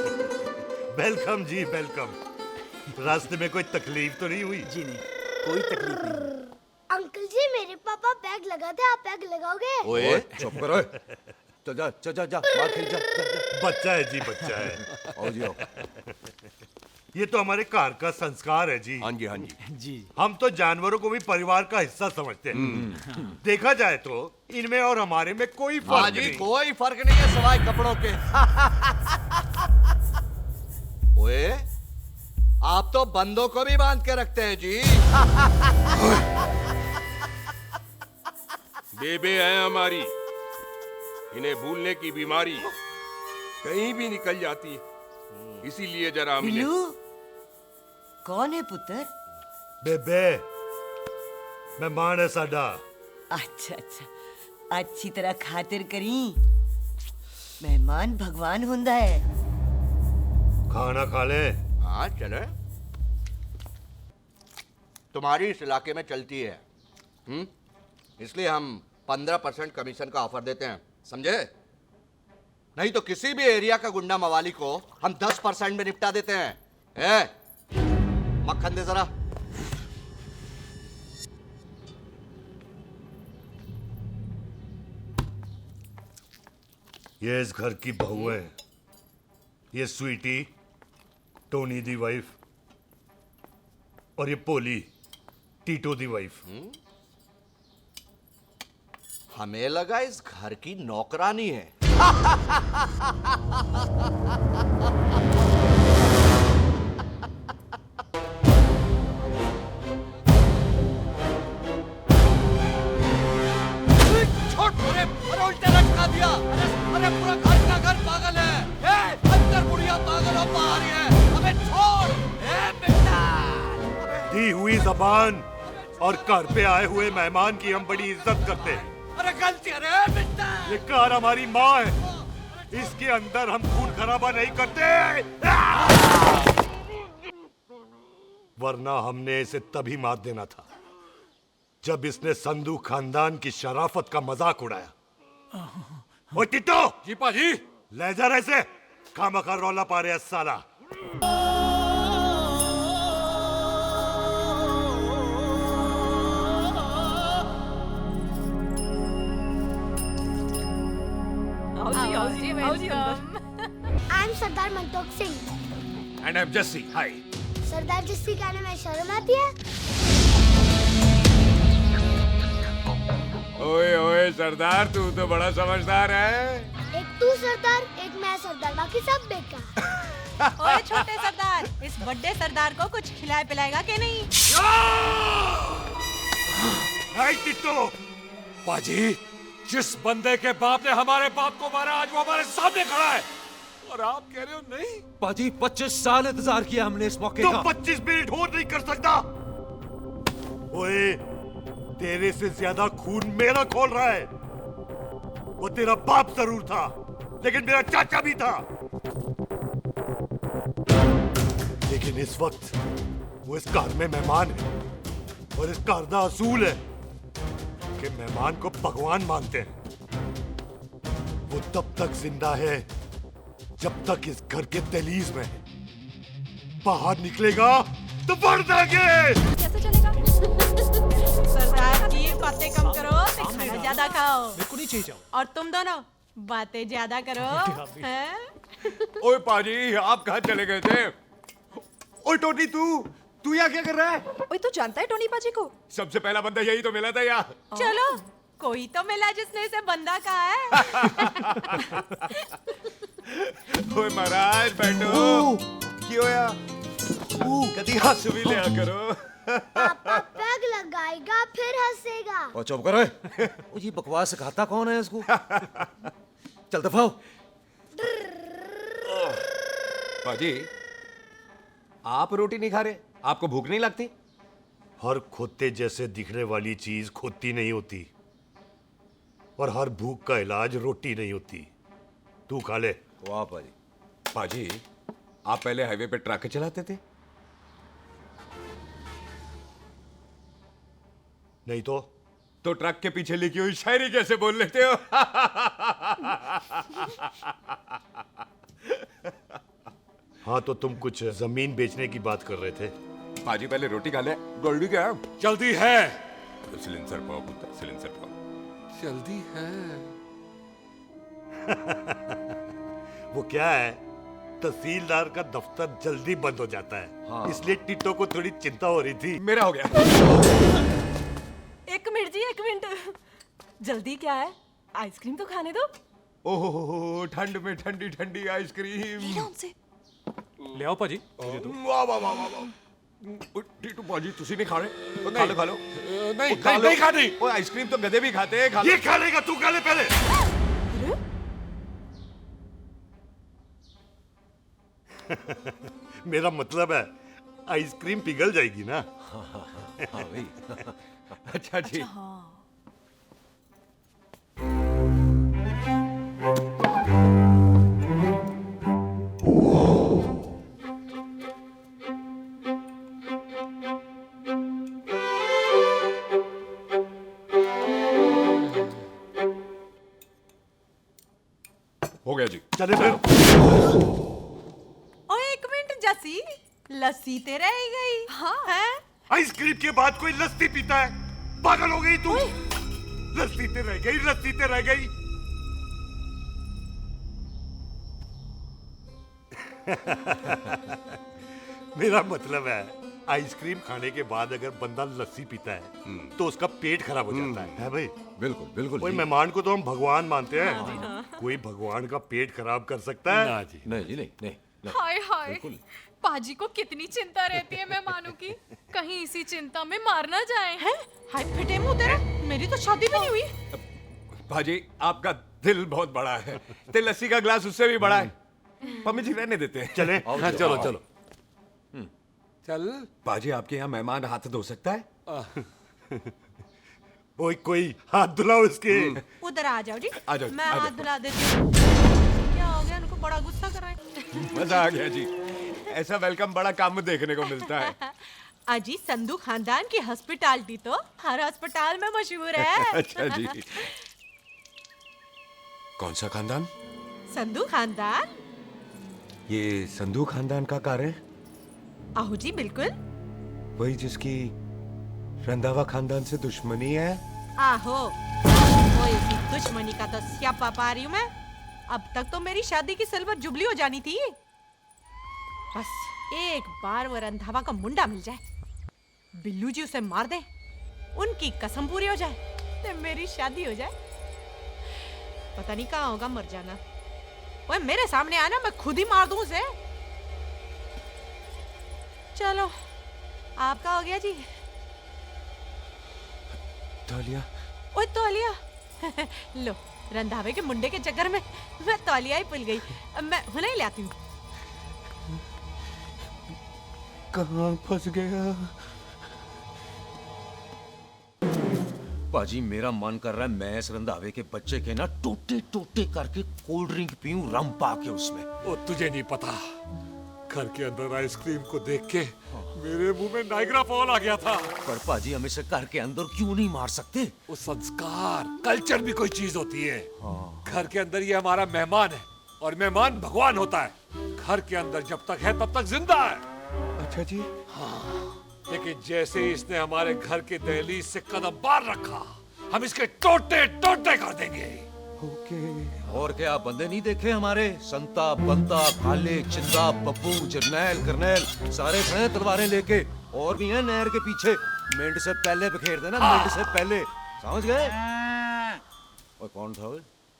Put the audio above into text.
Welcome जी welcome. रास्ते में कोई तकलीफ तो नहीं हुई? जी नहीं, कोई तकलीफ नहीं। अंकल जी मेरे पापा पैग लगाते, आप पैग लगाओगे? ओए चुप करो। जा जा जा जा बाहर खेल जा, जा, जा। बच्चा है जी, बच्चा है। आओ जी आओ। ये तो हमारे घर का संस्कार है जी। हाँ जी हाँ जी। जी हम तो जानवरों को भी परिवार का हिस्सा समझते हैं। देखा जाए तो इनमें और हमारे में कोई हाँ फर्क जी, नहीं। कोई फर्क नहीं है सिवाय कपड़ों के। ओए आप तो बंदों को भी बांध के रखते हैं जी। बेबे है हमारी, इन्हें भूलने की बीमारी कहीं भी निकल जाती है, इसीलिए जरा मिले। बिल्लू कौन है पुत्र? बेबे मेहमान है साडा। अच्छा अच्छा, अच्छी तरह खातिर करी। मेहमान भगवान हुंदा है। खाना खा ले। हाँ चले। तुम्हारी इस इलाके में चलती है, इसलिए हम 15% कमीशन का ऑफर देते हैं, समझे? नहीं तो किसी भी एरिया का गुंडा मवाली को हम 10% में निपटा देते हैं। मक्खन दे जरा। ये इस घर की बहू है। ये स्वीटी, टोनी दी वाइफ, और ये पोली, टीटो दी वाइफ। हमें लगा इस घर की नौकरानी है। अरे उल्टा लटका दिया। अरे पूरा घर का घर पागल है। अंदर बुढ़िया पागल हो, बाहर है। अबे छोड़। बेटा दी हुई जबान और घर पे आए हुए मेहमान की हम बड़ी इज्जत करते हैं। अरे गलती है बेटा। ये कार हमारी माँ है, इसके अंदर हम खून खराबा नहीं करते। वरना हमने इसे तभी मार देना था जब इसने संधू खानदान की शराफत का मजाक उड़ाया। ओ टिट्टो जी पाजी। ले जा रहे से, खामखा रौला पा रहे साला। I am Sardar Mantok Singh. And I am Jassi. Hi. सरदार जिसकी कहने में शर्म आती है? ओए ओए सरदार, तू तो बड़ा समझदार है। एक तू सरदार, एक मैं सरदार, बाकी सब बेकार। ओए छोटे सरदार, इस बड़े सरदार को कुछ खिलाए पिलाएगा कि नहीं? हाय टिट्टो, पाजी, जिस बंदे के बाप ने हमारे बाप को मारा, आज वो हमारे सामने खड़ा है, और आप कह रहे हो नहीं? पाजी 25 साल इंतजार किया हमने इस मौके तो का। 25 मिनट और नहीं कर सकता? ओए, तेरे से ज्यादा खून मेरा खोल रहा है। वो तेरा बाप जरूर था, लेकिन मेरा चाचा भी था। लेकिन इस वक्त वो इस घर में मेहमान है, और इस घर का असूल है कि मेहमान को भगवान मानते हैं। वो तब तक जिंदा है जब तक इस घर के दहलीज में है। बाहर निकलेगा तो बढ़ देंगे। कैसे चलेगा? सरदार जी बातें कम करो, तो खाना ज्यादा खाओ। मेरे को नहीं चाहिए जाओ। और तुम दोनों बातें ज्यादा करो, हैं? ओए पाजी, आप कहाँ चले गए थे? ओए टोनी, तू यहाँ क्या कर रहा है? ओए तू जानता है टोनी पाजी को? सबसे पहला बंदा यही तो मिला था यार। चलो, कोई तो मिला जिसने इसे बंदा कहा है। ओए महाराज बैठो। क्यों यार? कभी हंस भी लिया करो। पापा पैग लगाएगा फिर हंसेगा। और चुप करो। ओ ये बकवास सिखाता कौन है इसको? चल दफा हो। पाजी, आप रोटी नहीं खा रहे? आपको भूख नहीं लगती? हर खोते जैसे दिखने वाली चीज खोती नहीं होती, और हर भूख का इलाज रोटी नहीं होती। तू खा ले। वाह पाजी। पाजी, आप पहले हाईवे पे ट्रक चलाते थे? नहीं तो ट्रक के पीछे लिखी हुई शायरी कैसे बोल लेते हो? हाँ तो तुम कुछ जमीन बेचने की बात कर रहे थे। पाजी पहले रोटी खा ले। गोल्डी क्या जल्दी है। सिलेंसर पाओ पुत्र, सिलेंसर पाओ। जल्दी है। वो क्या है, तहसीलदार का दफ्तर जल्दी बंद हो जाता है। हाँ। इसलिए टिट्टो को थोड़ी चिंता हो रही थी। मेरा हो गया। एक मिनट जी, एक मिनट। जल्दी क्या है, आइसक्रीम तो खाने दो। ओह ठंड में ठंडी ठंडी आइसक्रीम। ले आओ पाजी। वाह वाह वाह वाह। टीटू पाजी तुसी नहीं खा रहे? खा लो खा लो। नहीं खानी। वो आइसक्रीम तो गधे भी खाते हैं। खा लो। ये खा लेगा, तू खा ले पहले। मेरा मतलब है आइसक्रीम पिघल जाएगी ना। हाँ भाई। अच्छा जी। हो गया जी। चले फिर। ओ एक मिनट जसी, लस्सी ते रह गई। हाँ है। आइसक्रीम के बाद कोई लस्सी पीता है? पागल हो गई तू? लस्सी ते रह गई, लस्सी ते रह गई। मेरा मतलब है आइसक्रीम खाने के बाद अगर बंदा लस्सी पीता है तो उसका पेट खराब हो जाता है भाई? बिल्कुल बिल्कुल। कोई मेहमान को तो हम भगवान मानते हैं। कोई भगवान का पेट खराब कर सकता है? ना जी। नहीं जी, नहीं नहीं। हाय हाय, पाजी को कितनी चिंता रहती है मेहमानों की। कहीं इसी चिंता में मार ना जाए। हैं? हाय फिटे मुंह तेरा, मेरी तो शादी भी नहीं हुई। पाजी आपका दिल बहुत बड़ा है। ते लस्सी का ग्लास उससे भी बड़ा है। मम्मी जी रहने देते हैं। चले। हाँ, चलो चलो। चल। पाजी आपके यहाँ मेहमान हाथ धो सकता है? कोई हाथ धुलाओ इसके। उधर आ जाओ जी। आ जाओ, मैं आ जाओ। हाथ धुला देती हूँ। क्या हो गया, उनको बड़ा गुस्सा कर रहे हैं। मजा आ गया जी। ऐसा वेलकम बड़ा काम में देखने को मिलता है। अजी संधू खानदान की हॉस्पिटैलिटी तो हर अस्पताल में मशहूर है। अच्छा जी। कौन सा खानदान? संधू खानदान। ये संधू खानदान का कार है? आहू जी बिल्कुल। वही जिसकी रंधावा खानदान से दुश्मनी है? आहो, वो इसी दुश्मनी का तो स्यापा पा रही हूँ मैं। अब तक तो मेरी शादी की सिल्वर जुबली हो जानी थी। बस एक बार वो रंधावा का मुंडा मिल जाए, बिल्लू जी उसे मार दे, उनकी कसम पूरी हो जाए तो मेरी शादी हो जाए। पता नहीं कहाँ होगा मर जाना। वो मेरे सामने आना, मैं खुद ही मार दूं उसे। चलो आपका हो गया जी। तौलिया। ओए तौलिया। लो, रंधावे के मुंडे के चक्कर में मैं तौलिया ही भूल गई। मैं हुने ही लाती हूँ। कहाँ फंस गया? पाजी मेरा मन कर रहा है मैं इस रंधावे के बच्चे के ना टोटे टोटे करके कोल्ड ड्रिंक पीऊं, रम पा के उसमें। ओ तुझे नहीं पता, घर के अंदर आइसक्रीम को देख के मेरे मुंह में नाइग्रा फॉल आ गया था। पर पाजी हम इसे घर के अंदर क्यों नहीं मार सकते? वो संस्कार कल्चर भी कोई चीज होती है। घर के अंदर ये हमारा मेहमान है और मेहमान भगवान होता है। घर के अंदर जब तक है तब तक जिंदा है। अच्छा जी। लेकिन जैसे ही इसने हमारे घर के दहलीज से कदम बाहर रखा, हम इसके टोटे टोटे कर देंगे। ओके। और क्या आप बंदे नहीं देखे हमारे? संता, बंता, खाले, चिंदा, बब्बू, जरनैल, करनैल सारे हैं तलवारें लेके। और भी हैं नहर के पीछे। मिंट से पहले बिखेर देना, मिंट से पहले। समझ गए? और कौन था वो?